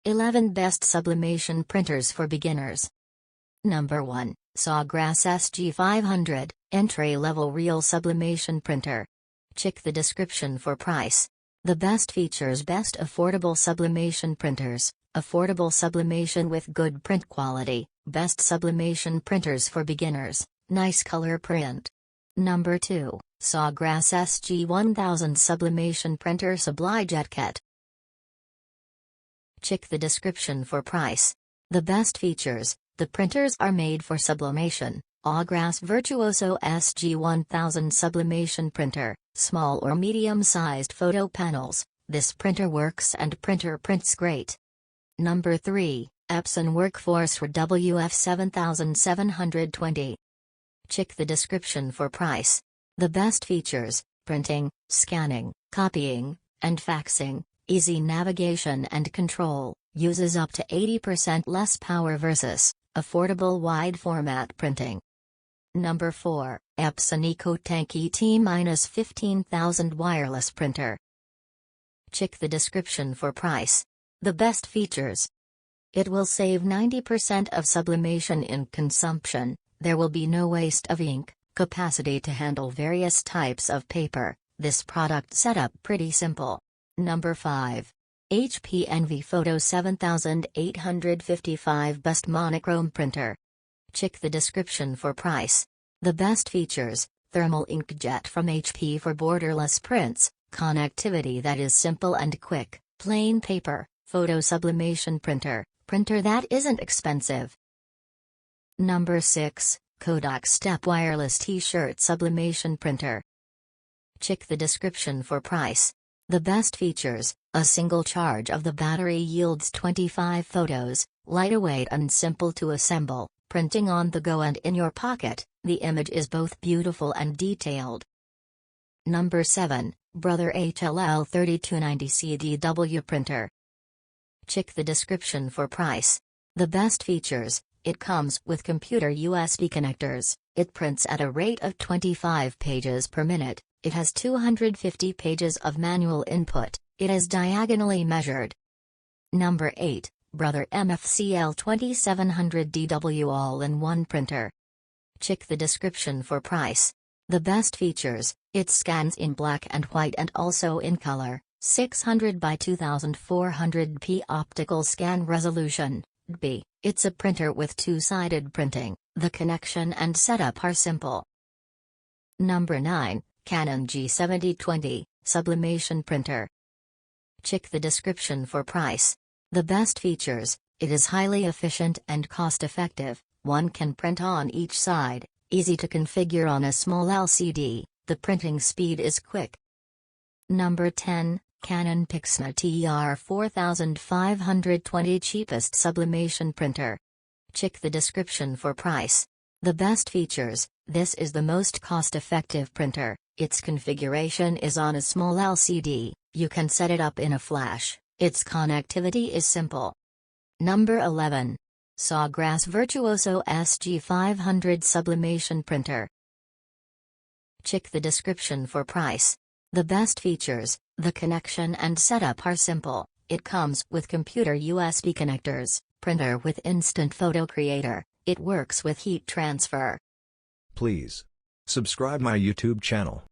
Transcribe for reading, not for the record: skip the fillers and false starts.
11 Best Sublimation Printers for Beginners. Number 1, Sawgrass SG500, Entry-Level Real Sublimation Printer. Check the description for price. The best features: best affordable sublimation printers, affordable sublimation with good print quality, best sublimation printers for beginners, nice color print. Number 2, Sawgrass SG1000 Sublimation Printer Sublijet Kit. Check the description for price. The best features: the printers are made for sublimation. Sawgrass Virtuoso SG1000 Sublimation Printer, small or medium-sized photo panels. This printer works and printer prints great. Number 3, Epson Workforce for WF7720. Check the description for price. The best features: printing, scanning, copying, and faxing, easy navigation and control, uses up to 80% less power versus affordable wide format printing. Number 4, Epson EcoTank ET-15000 Wireless Printer. Check the description for price. The best features: it will save 90% of sublimation in consumption, there will be no waste of ink, capacity to handle various types of paper. This product setup pretty simple. Number 5, HP Envy Photo 7855 Best Monochrome Printer. Check the description for price. The best features: thermal inkjet from HP for borderless prints, connectivity that is simple and quick, plain paper, photo sublimation printer, printer that isn't expensive. Number 6, KODAK Step Wireless T-shirt Sublimation Printer. Check the description for price. The best features: a single charge of the battery yields 25 photos, lightweight and simple to assemble, printing on the go and in your pocket. The image is both beautiful and detailed. Number 7, Brother HLL 3290 CDW Printer. Check the description for price. The best features: it comes with computer USB connectors, it prints at a rate of 25 pages per minute, it has 250 pages of manual input, it is diagonally measured. Number 8, Brother MFCL 2700 DW All-in-One Printer. Check the description for price. The best features: it scans in black and white and also in color, 600 by 2400p optical scan resolution. It's a printer with two-sided printing, the connection and setup are simple. Number 9, Canon G7020 Sublimation Printer. Check the description for price. The best features: it is highly efficient and cost-effective, one can print on each side, easy to configure on a small LCD, the printing speed is quick. Number 10, Canon PIXMA TR4520 Cheapest Sublimation Printer. Check the description for price. The best features: this is the most cost-effective printer, its configuration is on a small LCD, you can set it up in a flash, its connectivity is simple. Number 11, Sawgrass Virtuoso SG500 Sublimation Printer. Check the description for price. The best features: the connection and setup are simple, it comes with computer USB connectors, printer with instant photo creator, it works with heat transfer. Please subscribe my YouTube channel.